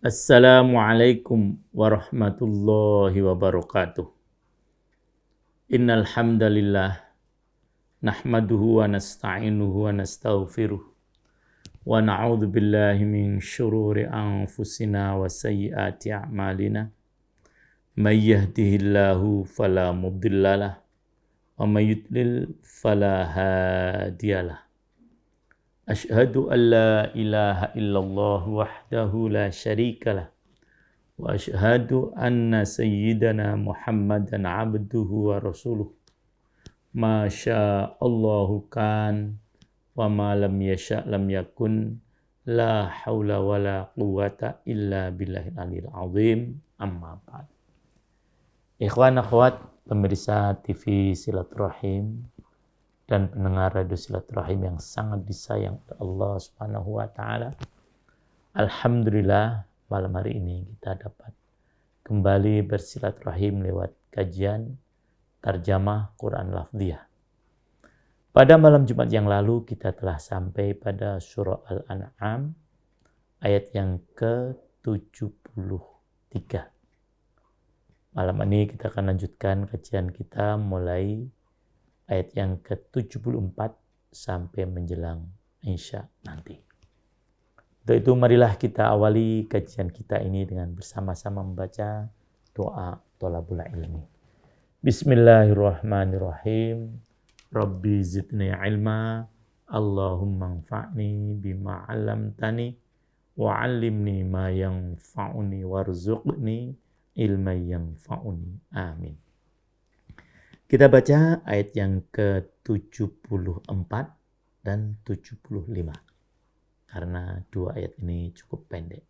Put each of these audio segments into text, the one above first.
Assalamualaikum warahmatullahi wabarakatuh. Innal hamdalillah nahmaduhu wa nasta'inuhu wa nastaghfiruh wa na'udzu billahi min syururi anfusina wa sayyiati a'malina. May yahdihillahu fala mudhillalah wa may yudlil fala hadiyalah. Asyhadu an la ilaha illallah wahdahu la syarikalah wa asyhadu anna sayyidana Muhammadan abduhu wa rasuluh. Ma sya'allahu kan wa ma lam yasha' lam yakun, la haula wa la quwata illa billahil aliyil azim. Amma ba'd. Ikhwan akhwat pemirsa TV Silaturahim dan pendengar radio Silaturahim yang sangat disayang oleh Allah Subhanahu wa taala. Alhamdulillah malam hari ini kita dapat kembali bersilaturahim lewat kajian tarjamah Quran Lafdhiyah. Pada malam Jumat yang lalu kita telah sampai pada surah Al-An'am ayat yang ke-73. Malam ini kita akan lanjutkan kajian kita mulai ayat yang ke-74 sampai menjelang Isya nanti. Untuk itu marilah kita awali kajian kita ini dengan bersama-sama membaca doa thalabul ilmi. Bismillahirrahmanirrahim. Rabbi zidni ilma, Allahumma anfa'ni bima 'allamtani wa 'allimni ma yanfa'uni warzuqni ilman yanfa'uni. Amin. Kita baca ayat yang ke-74 dan 75. Karena dua ayat ini cukup pendek.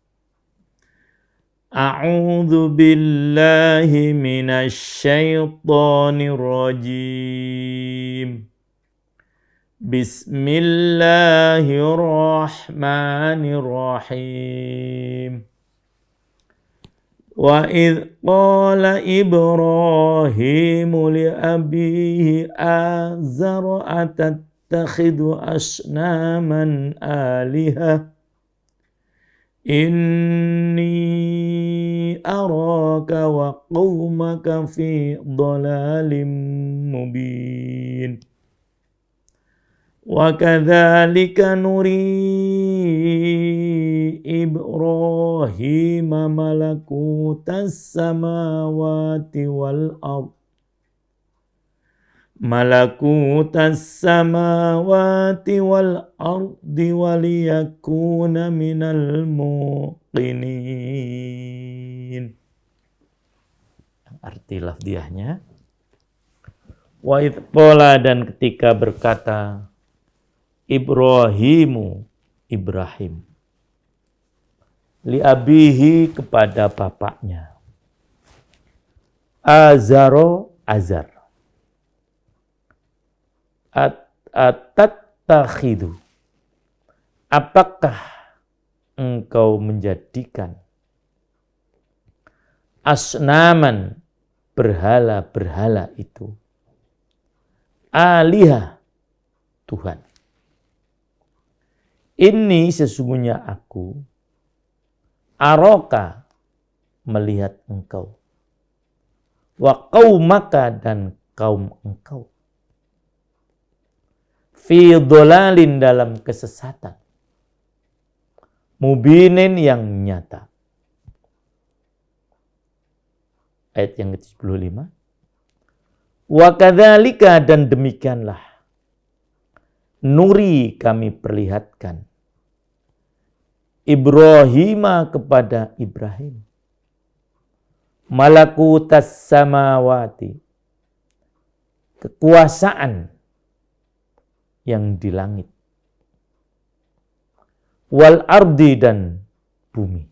A'udzu billahi minasy syaithanir rajim. Bismillahirrahmanirrahim. Wa idh qala Ibrahimu li abihi azara atattakhidhu asnaman alihah inni araka wa qaumaka fi dhalalim mubin. Wa kadzalika nuri Ibrahim malakutas samawati wal ard waliyakuna minal muqinin. Arti lafdhiyahnya, wa idh qala, dan ketika berkata Ibrahim li abihi, kepada bapaknya, azar, atattakhidhu, apakah engkau menjadikan asnaman, berhala-berhala itu, alihah, Tuhan. Ini sesungguhnya aku, araka, melihat engkau, wa qaumaka, dan kaum engkau, fi dhalalin, dalam kesesatan, mubinin, yang nyata. Ayat yang ke-75. Wa kadzalika, dan demikianlah, nuri, kami perlihatkan, Ibrahim, kepada Ibrahim, malakutas samawati, kekuasaan yang di langit, wal ardi, dan bumi,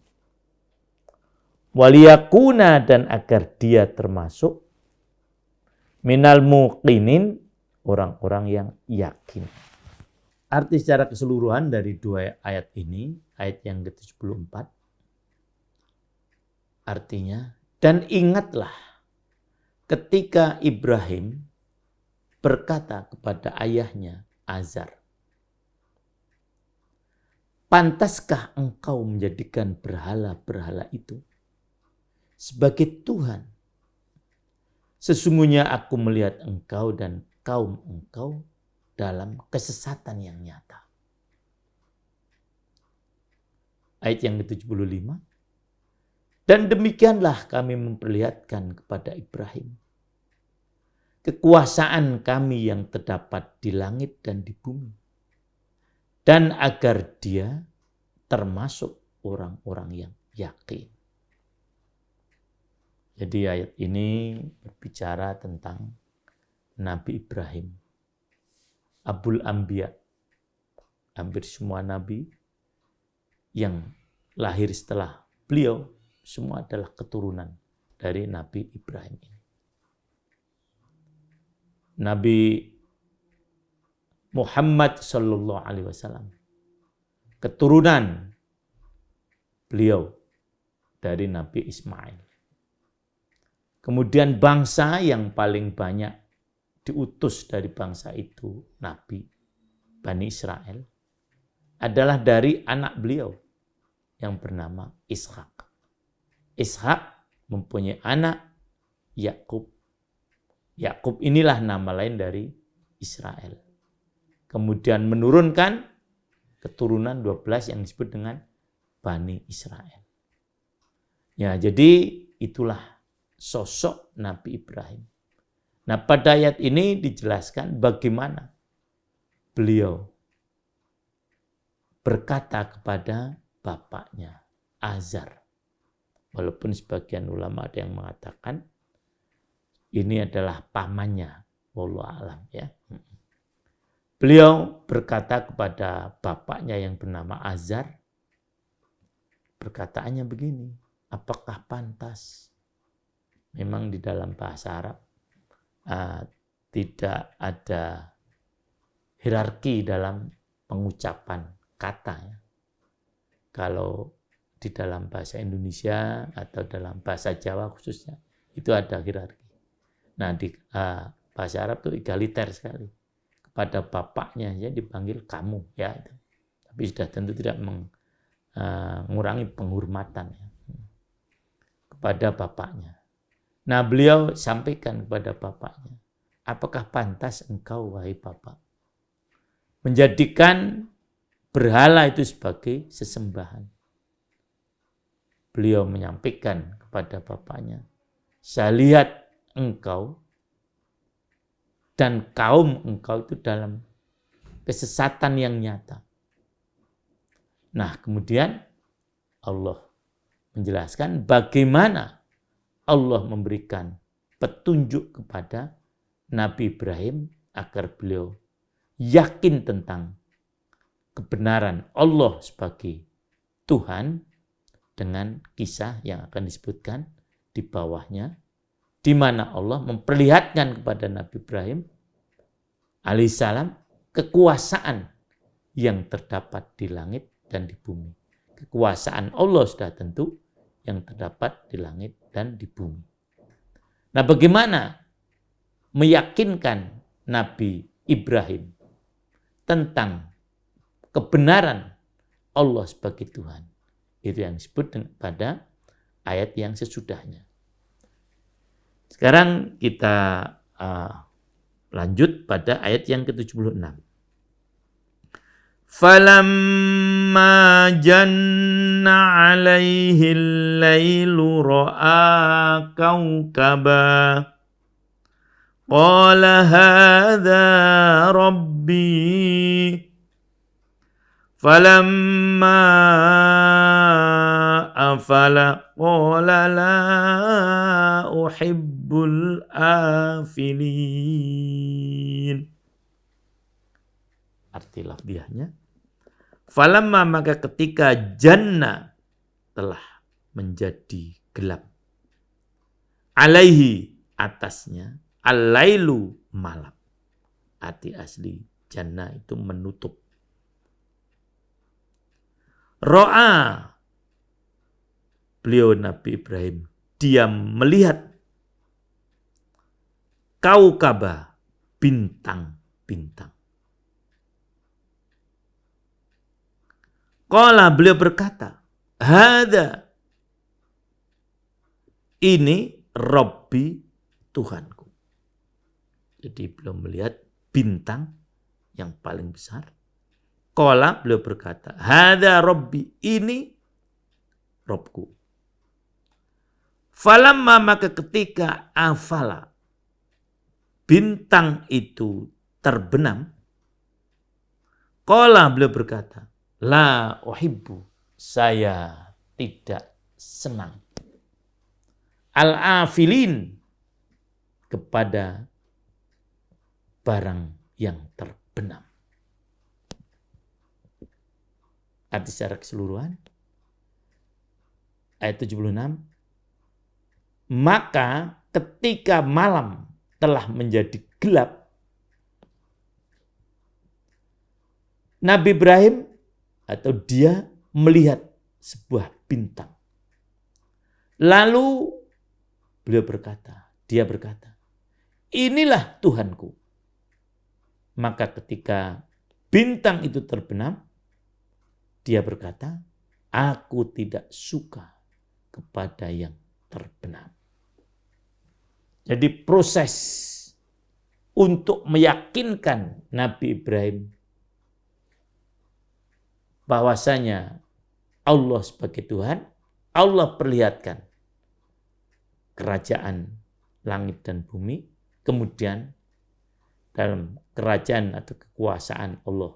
waliyakuna, dan agar dia termasuk minal muqinin, orang-orang yang yakin. Arti secara keseluruhan dari dua ayat ini, ayat yang ke-74, artinya, dan ingatlah ketika Ibrahim berkata kepada ayahnya Azar, pantaskah engkau menjadikan berhala-berhala itu sebagai Tuhan? Sesungguhnya aku melihat engkau dan kaum engkau dalam kesesatan yang nyata. Ayat yang ke-75. Dan demikianlah kami memperlihatkan kepada Ibrahim kekuasaan kami yang terdapat di langit dan di bumi. Dan agar dia termasuk orang-orang yang yakin. Jadi ayat ini berbicara tentang Nabi Ibrahim. Abul Anbiya. Hampir semua nabi yang lahir setelah beliau semua adalah keturunan dari Nabi Ibrahim ini. Nabi Muhammad Sallallahu Alaihi Wasallam keturunan beliau dari Nabi Ismail. Kemudian bangsa yang paling banyak diutus dari bangsa itu Nabi Bani Israel adalah dari anak beliau yang bernama Ishak. Ishak mempunyai anak Yakub. Yakub inilah nama lain dari Israel. Kemudian menurunkan keturunan 12 yang disebut dengan Bani Israel. Ya, jadi itulah sosok Nabi Ibrahim. Nah, pada ayat ini dijelaskan bagaimana beliau berkata kepada bapaknya Azar. Walaupun sebagian ulama ada yang mengatakan ini adalah pamannya, wallahu alam ya. Beliau berkata kepada bapaknya yang bernama Azar, perkataannya begini, apakah pantas? Memang di dalam bahasa Arab tidak ada hierarki dalam pengucapan kata ya. Kalau di dalam bahasa Indonesia atau dalam bahasa Jawa khususnya itu ada hierarki. Nah di bahasa Arab itu egaliter sekali. Kepada bapaknya ya dipanggil kamu ya. Tapi sudah tentu tidak mengurangi penghormatan ya. Kepada bapaknya. Nah beliau sampaikan kepada bapaknya, apakah pantas engkau wahai bapak menjadikan berhala itu sebagai sesembahan? Beliau menyampaikan kepada bapaknya, saya lihat engkau dan kaum engkau itu dalam kesesatan yang nyata. Nah, kemudian Allah menjelaskan bagaimana Allah memberikan petunjuk kepada Nabi Ibrahim agar beliau yakin tentang kebenaran Allah sebagai Tuhan dengan kisah yang akan disebutkan di bawahnya, di mana Allah memperlihatkan kepada Nabi Ibrahim alaihissalam kekuasaan yang terdapat di langit dan di bumi. Kekuasaan Allah sudah tentu yang terdapat di langit dan di bumi. Nah, bagaimana meyakinkan Nabi Ibrahim tentang kebenaran Allah sebagai Tuhan? Itu yang disebut pada ayat yang sesudahnya. Sekarang kita lanjut pada ayat yang ke-76. Falamma janna alaihi al-lailu ra'a kawkaba qala hadha rabbi falamma afala qala la uhibbul afilin. Arti lafziahnya, falamma maka ketika janna telah menjadi gelap, alaihi atasnya, al-lailu malam. Arti asli janna itu menutup. Ro'a, beliau Nabi Ibrahim, dia melihat kaukaba, bintang-bintang. Qala, beliau berkata, hada, ini Rabbi, Tuhanku. Jadi beliau melihat bintang yang paling besar. Qala, beliau berkata, hada Rabbi, ini Robku. Falamma, maka ketika afala, bintang itu terbenam, qala, beliau berkata, la uhibbu, saya tidak senang, al-afilin, kepada barang yang terbenam. Arti secara keseluruhan, ayat 76, maka ketika malam telah menjadi gelap, Nabi Ibrahim atau dia melihat sebuah bintang. Lalu dia berkata, inilah Tuhanku. Maka ketika bintang itu terbenam, dia berkata, aku tidak suka kepada yang terbenam. Jadi proses untuk meyakinkan Nabi Ibrahim bahwasanya Allah sebagai Tuhan, Allah perlihatkan kerajaan langit dan bumi, kemudian dalam kerajaan atau kekuasaan Allah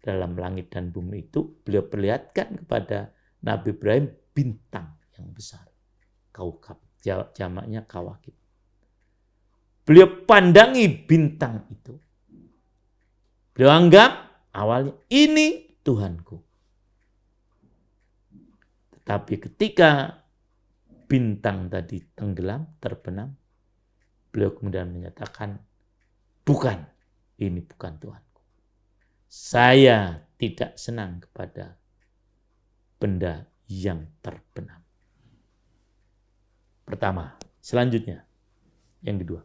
dalam langit dan bumi itu, beliau perlihatkan kepada Nabi Ibrahim bintang yang besar, kaukab, jamaknya kawakib. Beliau pandangi bintang itu. Beliau anggap awalnya ini Tuhanku. Tetapi ketika bintang tadi tenggelam, terbenam, beliau kemudian menyatakan, bukan, ini bukan Tuhanku. Saya tidak senang kepada benda yang terbenam. Pertama, selanjutnya, yang kedua.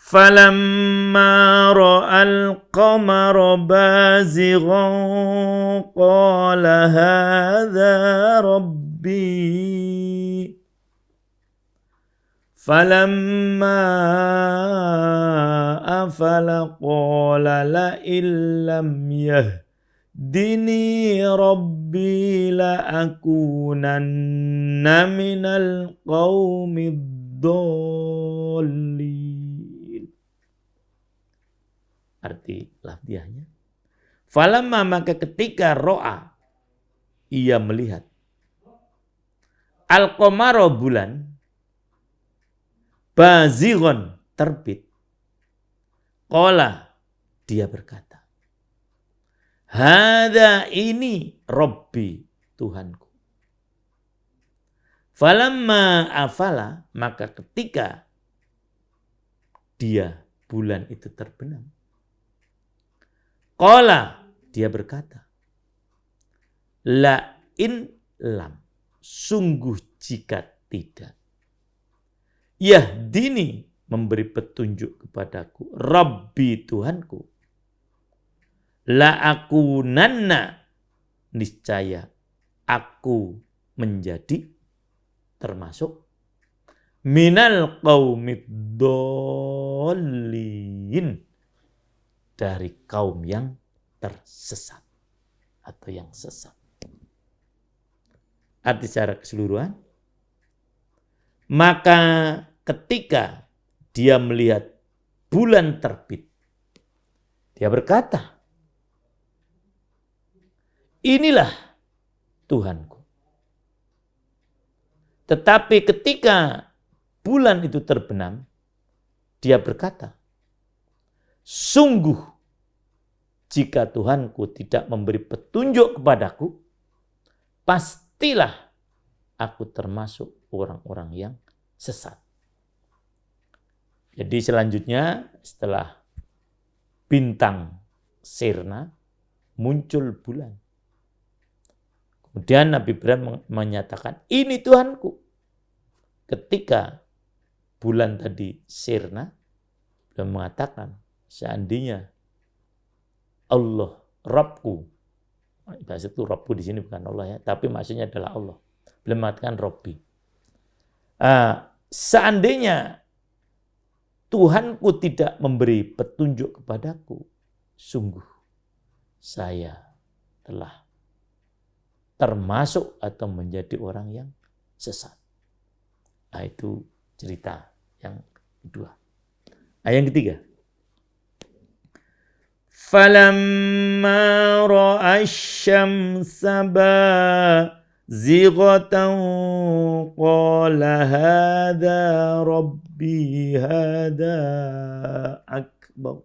Falamma ra'al qamara bazighan qala hadza rabbi. Falamma afala qala la illam yahdini rabbi la akunanna minal qaumid dhalin. Arti lafziahnya, falamma, maka ketika ro'a, ia melihat, al-qamara, bulan, bazighon, terbit, qala, dia berkata, hada, ini Rabbi, Tuhanku. Falamma afala, maka ketika dia, bulan itu terbenam, qala, dia berkata, la in lam, sungguh jika tidak, yahdini, memberi petunjuk kepadaku, Rabbi, Tuhanku, la akunanna, niscaya aku menjadi termasuk minal qaumid dhalin, dari kaum yang tersesat atau yang sesat. Arti secara keseluruhan, maka ketika dia melihat bulan terbit, dia berkata, inilah Tuhanku. Tetapi ketika bulan itu terbenam, dia berkata, sungguh jika Tuhanku tidak memberi petunjuk kepadaku, pastilah aku termasuk orang-orang yang sesat. Jadi selanjutnya setelah bintang sirna, muncul bulan. Kemudian Nabi Ibrahim menyatakan, ini Tuhanku. Ketika bulan tadi sirna, beliau mengatakan, seandainya Allah Rabbku Bahasa itu Rabbu di sini bukan Allah ya, tapi maksudnya adalah Allah. Beliau mengatakan Rabbi. Seandainya Tuhanku tidak memberi petunjuk kepadaku, sungguh saya telah termasuk atau menjadi orang yang sesat. Itu cerita yang kedua. Yang ketiga. Falamma ra'a asy-syamsa bazighatan qala hadza rabbi hadza akbar.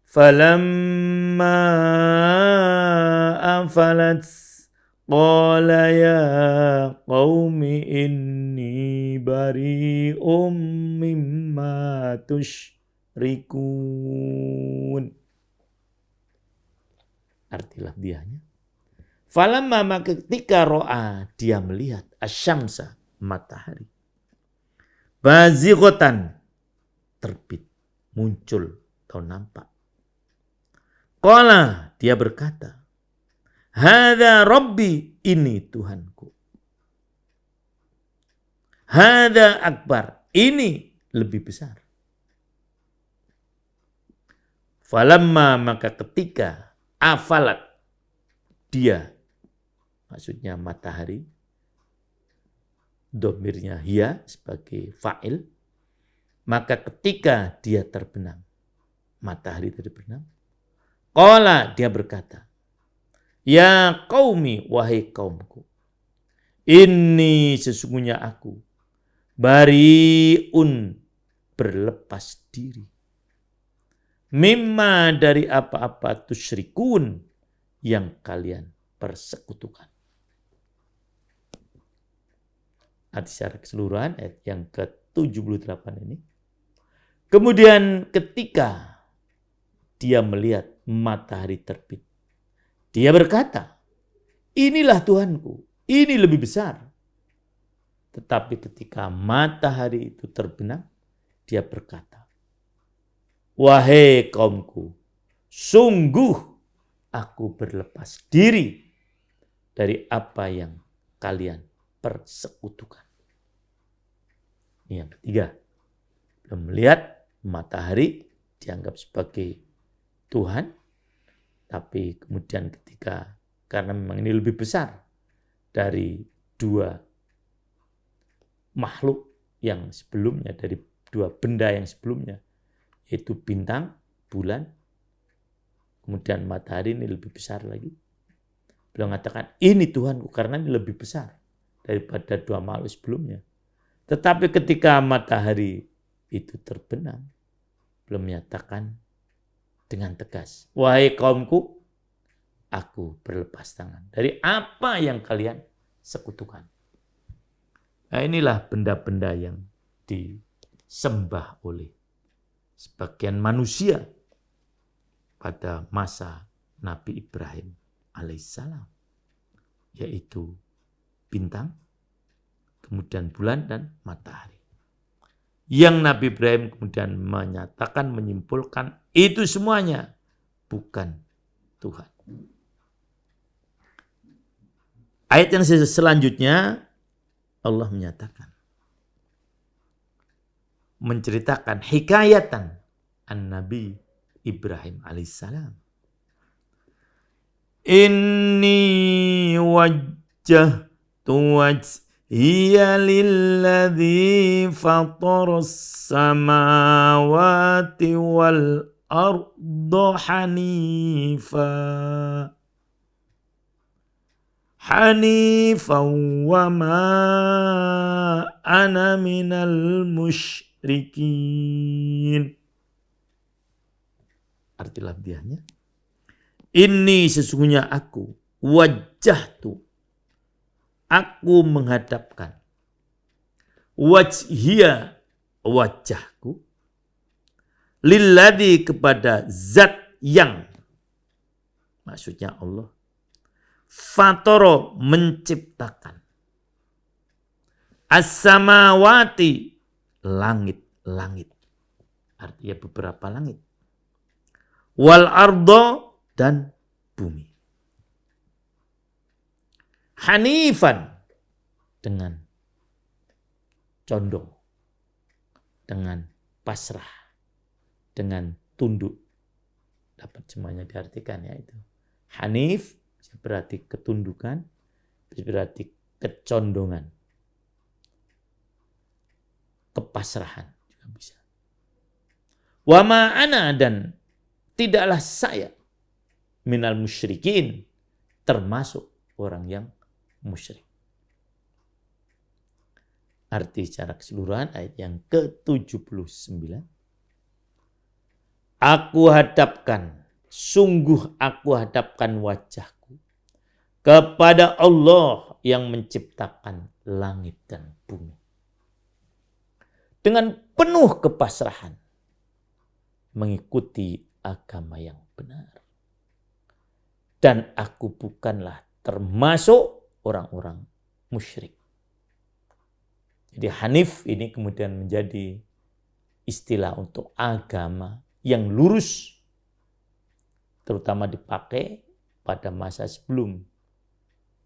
Falamma afalat qala ya qaumi inni bari'um mimma tusyrikun. Arti lafziahnya. Falamma, maka ketika ro'a, dia melihat asyamsa, matahari, bazighatan, terbit, muncul atau nampak. Qala, dia berkata, hadza rabbi, ini Tuhanku. Hadza akbar, ini lebih besar. Falamma, maka ketika afalat, dia, maksudnya matahari, domirnya hiya sebagai fa'il, maka ketika dia terbenam, matahari terbenam, qala, dia berkata, ya qaumi, wahai kaumku, inni, sesungguhnya aku, bariun, berlepas diri, mimma, dari apa-apa tusyrikun, yang kalian persekutukan. Arti secara keseluruhan ayat yang ke-78 ini. Kemudian ketika dia melihat matahari terbit, dia berkata, inilah Tuhanku, ini lebih besar. Tetapi ketika matahari itu terbenam, dia berkata, wahai kaumku, sungguh aku berlepas diri dari apa yang kalian persekutukan. Ini yang ketiga. Belum melihat matahari dianggap sebagai Tuhan, tapi kemudian ketika, karena memang ini lebih besar dari dua makhluk yang sebelumnya, dari dua benda yang sebelumnya, yaitu bintang, bulan, kemudian matahari ini lebih besar lagi. Beliau mengatakan, ini Tuhanku, karena ini lebih besar daripada dua makhluk sebelumnya. Tetapi ketika matahari itu terbenam, beliau menyatakan dengan tegas, wahai kaumku, aku berlepas tangan dari apa yang kalian sekutukan. Nah, inilah benda-benda yang disembah oleh sebagian manusia pada masa Nabi Ibrahim alaihissalam, yaitu bintang, kemudian bulan dan matahari. Yang Nabi Ibrahim kemudian menyatakan, menyimpulkan, itu semuanya bukan Tuhan. Ayat yang selanjutnya, Allah menyatakan, menceritakan hikayatan an-Nabi Ibrahim alaihissalam. Inni wajjahtu wajhiya lilladzi fataras samawati wal arda hanifan wa ma ana minal musyrikin. Arti lafziahnya, ini sesungguhnya aku, wajjahtu, aku menghadapkan, wajhiya, wajahku, lilladzi, kepada zat yang, maksudnya Allah, fatoro, menciptakan, as-samawati, langit-langit, artinya beberapa langit, wal ardo, dan bumi. Hanifan, dengan condong, dengan pasrah, dengan tunduk. Dapat semuanya diartikan ya itu. Hanif berarti ketundukan, berarti kecondongan, kepasrahan juga bisa. Wa ma ana, dan tidaklah saya minal musyrikin, termasuk orang yang musyrik. Arti secara keseluruhan ayat yang ke-79. Sungguh aku hadapkan wajahku kepada Allah yang menciptakan langit dan bumi. Dengan penuh kepasrahan mengikuti agama yang benar. Dan aku bukanlah termasuk orang-orang musyrik. Jadi Hanif ini kemudian menjadi istilah untuk agama yang lurus, terutama dipakai pada masa sebelum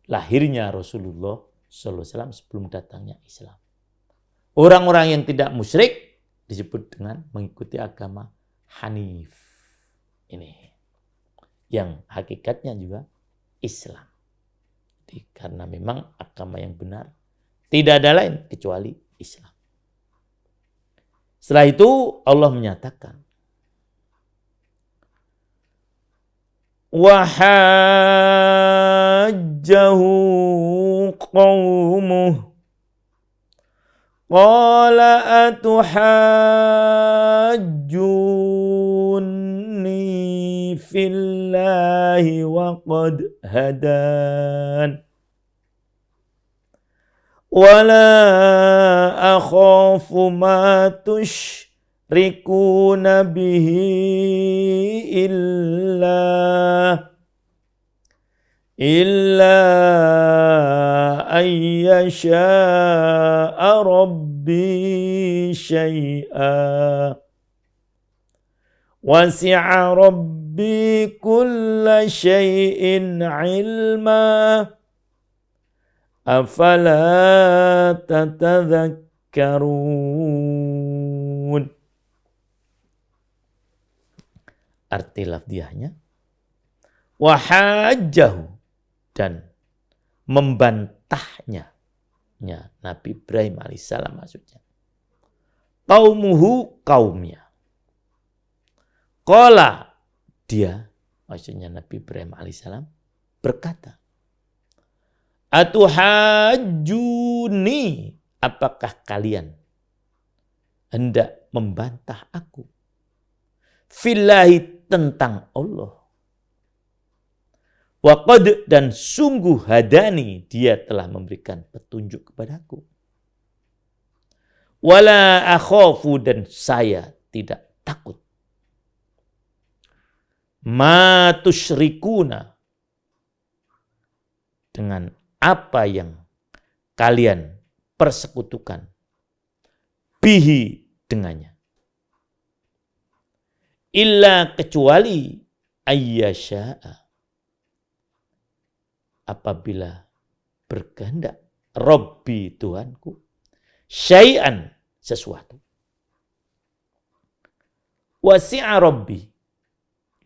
lahirnya Rasulullah SAW, sebelum datangnya Islam. Orang-orang yang tidak musyrik disebut dengan mengikuti agama Hanif. Ini yang hakikatnya juga Islam. Jadi, karena memang agama yang benar tidak ada lain kecuali Islam. Setelah itu Allah menyatakan, wa hajjahu qaumuh qala atuhajjunni fillahi wa qad hadan wala akhafu ma tusyrikuna bihi illa ayyasha'a rabbi syai'a wasi'a rabbi kulla syai'in ilma afala tatadhakkarun. Arti lafziahnya, wahajjahu, dan membantahnya, Nabi Ibrahim alaihissalam maksudnya, qaumuhu, kaumnya. Qala, dia, maksudnya Nabi Ibrahim alaihissalam, berkata, atuhajjuni, apakah kalian hendak membantah aku? Fillahi, tentang Allah. Wa qad, dan sungguh hadani, dia telah memberikan petunjuk kepadaku. Wala akhafu, dan saya tidak takut. Ma tusyrikuna, dengan apa yang kalian persekutukan, bihi, dengannya. Illa, kecuali ayyasha'a, apabila berkehendak, Rabbi, Tuhanku, syai'an, sesuatu. Wasi'a Rabbi,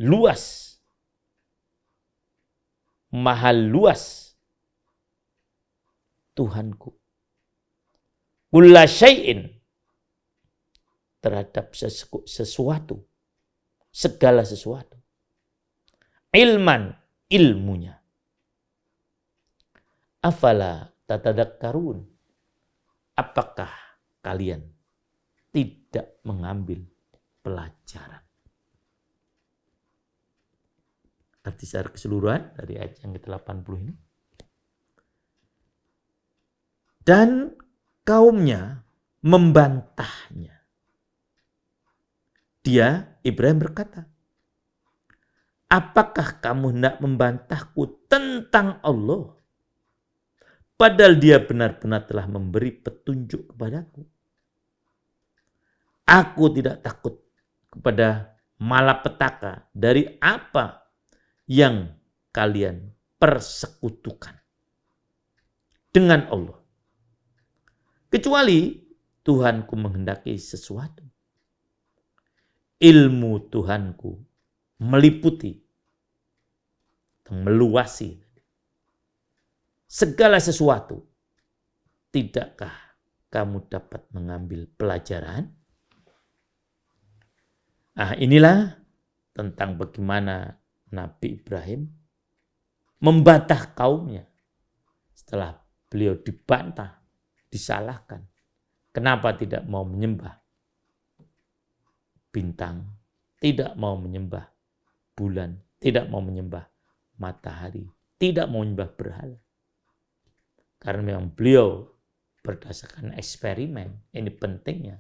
luas, maha luas Tuhanku, kulla syai'in, terhadap sesuatu, segala sesuatu, ilman, ilmunya. Afala tatadakkarun, apakah kalian tidak mengambil pelajaran? Arti secara keseluruhan dari ayat yang ke-80 ini. Dan kaumnya membantahnya. Dia, Ibrahim, berkata, apakah kamu hendak membantahku tentang Allah? Padahal dia benar-benar telah memberi petunjuk kepadaku. Aku tidak takut kepada malapetaka dari apa yang kalian persekutukan dengan Allah. Kecuali Tuhanku menghendaki sesuatu. Ilmu Tuhanku meliputi, meluasi segala sesuatu. Tidakkah kamu dapat mengambil pelajaran? Inilah tentang bagaimana Nabi Ibrahim membantah kaumnya setelah beliau dibantah, disalahkan. Kenapa tidak mau menyembah bintang, tidak mau menyembah bulan, tidak mau menyembah matahari, tidak mau menyembah berhala. Karena memang beliau berdasarkan eksperimen, ini pentingnya,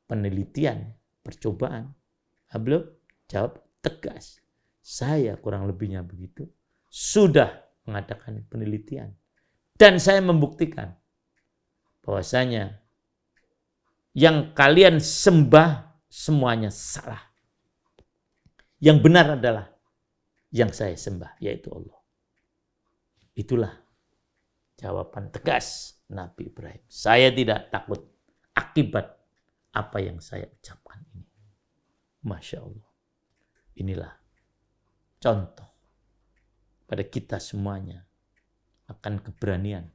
penelitian, percobaan. Beliau jawab tegas, saya kurang lebihnya begitu, sudah mengadakan penelitian. Dan saya membuktikan bahwasanya yang kalian sembah semuanya salah. Yang benar adalah yang saya sembah, yaitu Allah. Itulah jawaban tegas Nabi Ibrahim. Saya tidak takut akibat apa yang saya ucapkan ini. Masya Allah. Inilah contoh pada kita semuanya akan keberanian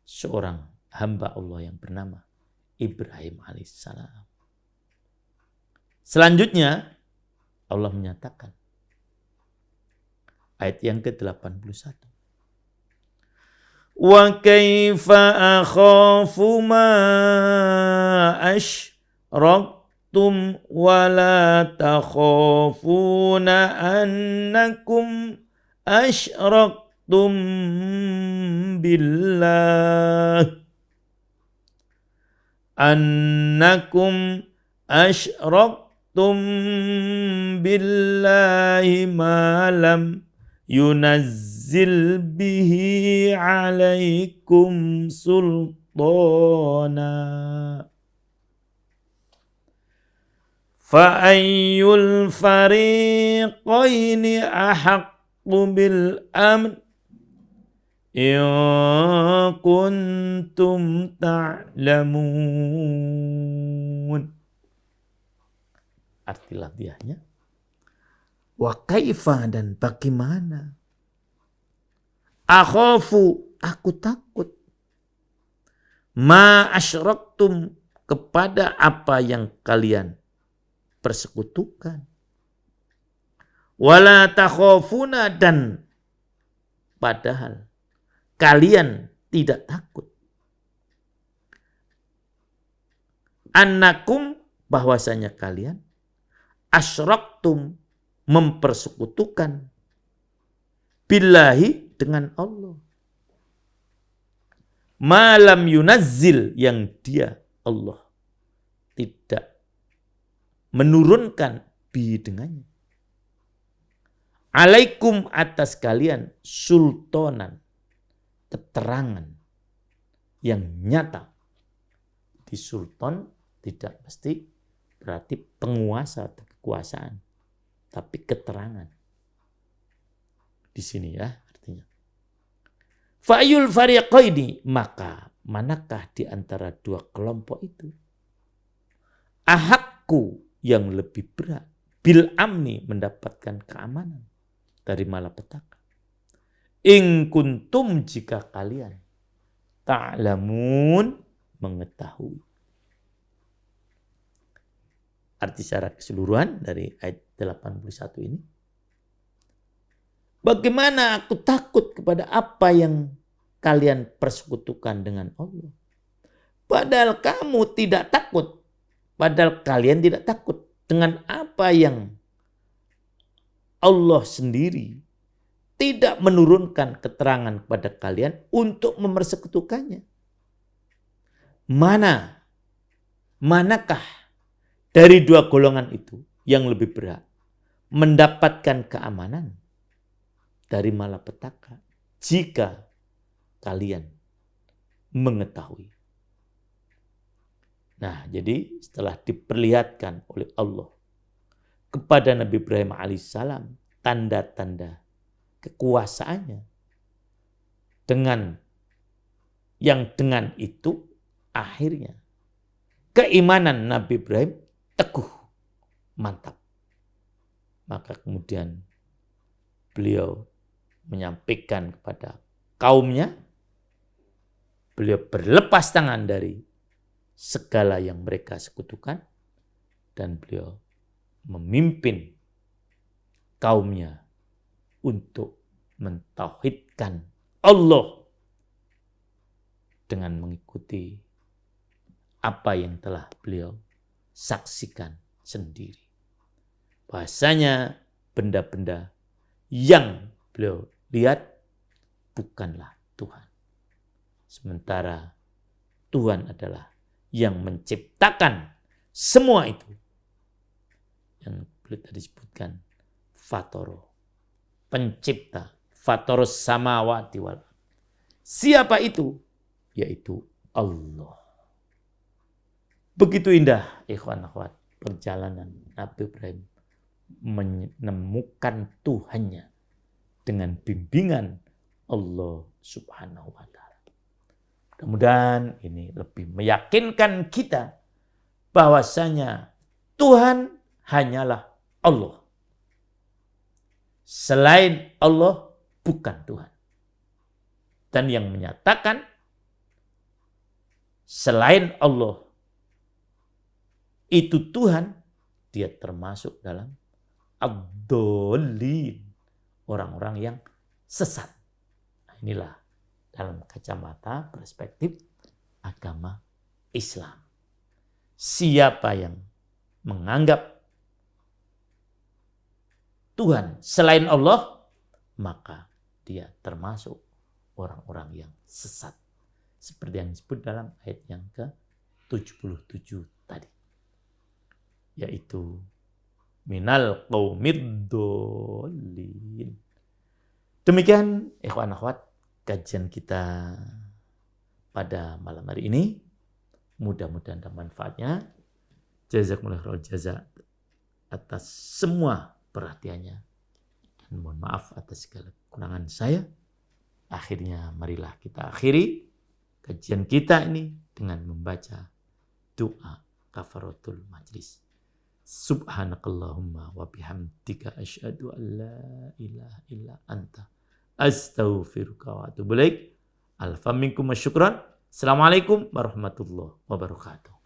seorang hamba Allah yang bernama Ibrahim alaihissalam. Selanjutnya Allah menyatakan ayat yang ke-81. Wa kaifa akhafu ma asyraktum wa la takhafuna annakum asyraktum billah billahi ma lam yunazzil bihi alaikum sultana fa ayyul fariqaini ahaqqu bil amn in kuntum ta'lamun. Arti lafziahnya, wa kaifa, dan bagaimana, akhafu, aku takut, ma asyraktum, kepada apa yang kalian persekutukan, wala takhafuna, dan padahal kalian tidak takut, annakum, bahwasanya kalian asyraktum, mempersekutukan, billahi, dengan Allah, malam yunazzil, yang dia Allah tidak menurunkan bi, dengannya, alaikum, atas kalian, sultanan, keterangan yang nyata. Di sultan tidak mesti berarti penguasa atau kekuasaan, tapi keterangan. Di sini ya artinya. Fa'yul fariqaini, maka manakah di antara dua kelompok itu, ahakku, yang lebih berat, bil amni, mendapatkan keamanan dari malapetaka, in kuntum, jika kalian ta'lamun, mengetahui. Arti secara keseluruhan dari ayat 81 ini, bagaimana aku takut kepada apa yang kalian persekutukan dengan Allah, padahal kamu tidak takut, padahal kalian tidak takut dengan apa yang Allah sendiri tidak menurunkan keterangan kepada kalian untuk mempersekutukannya. Manakah dari dua golongan itu yang lebih berat mendapatkan keamanan dari malapetaka jika kalian mengetahui? Nah, jadi setelah diperlihatkan oleh Allah kepada Nabi Ibrahim alaihissalam tanda-tanda kekuasaannya. Dengan itu akhirnya keimanan Nabi Ibrahim teguh, mantap. Maka kemudian beliau menyampaikan kepada kaumnya, beliau berlepas tangan dari segala yang mereka sekutukan dan beliau memimpin kaumnya untuk mentauhidkan Allah dengan mengikuti apa yang telah beliau saksikan sendiri. Bahasanya benda-benda yang beliau lihat bukanlah Tuhan. Sementara Tuhan adalah yang menciptakan semua itu. Yang beliau tadi sebutkan Fatoro, pencipta, Fatoros samawati wal. Siapa itu? Yaitu Allah. Begitu indah, ikhwan akhwat, perjalanan Nabi Ibrahim menemukan Tuhannya dengan bimbingan Allah Subhanahu wa Ta'ala. Mudah-mudahan ini lebih meyakinkan kita bahwasanya Tuhan hanyalah Allah. Selain Allah bukan Tuhan. Dan yang menyatakan selain Allah itu Tuhan, dia termasuk dalam ad-dallin, orang-orang yang sesat. Nah, inilah dalam kacamata perspektif agama Islam. Siapa yang menganggap Tuhan selain Allah, maka dia termasuk orang-orang yang sesat. Seperti yang disebut dalam ayat yang ke-77 tadi. Yaitu minal qaumid-dallin. Demikian ikhwan akhwat kajian kita pada malam hari ini. Mudah-mudahan ada manfaatnya. Jazakumullah khairal jaza atas semua perhatiannya. Dan mohon maaf atas segala kekurangan saya. Akhirnya marilah kita akhiri kajian kita ini dengan membaca doa kafaratul majlis. Subhanakallahumma wa bihamdika asyhadu an la ilaha illa anta astaghfiruka wa atubu ilaik. Alfa minkum wasyukran. Assalamualaikum warahmatullahi wabarakatuh.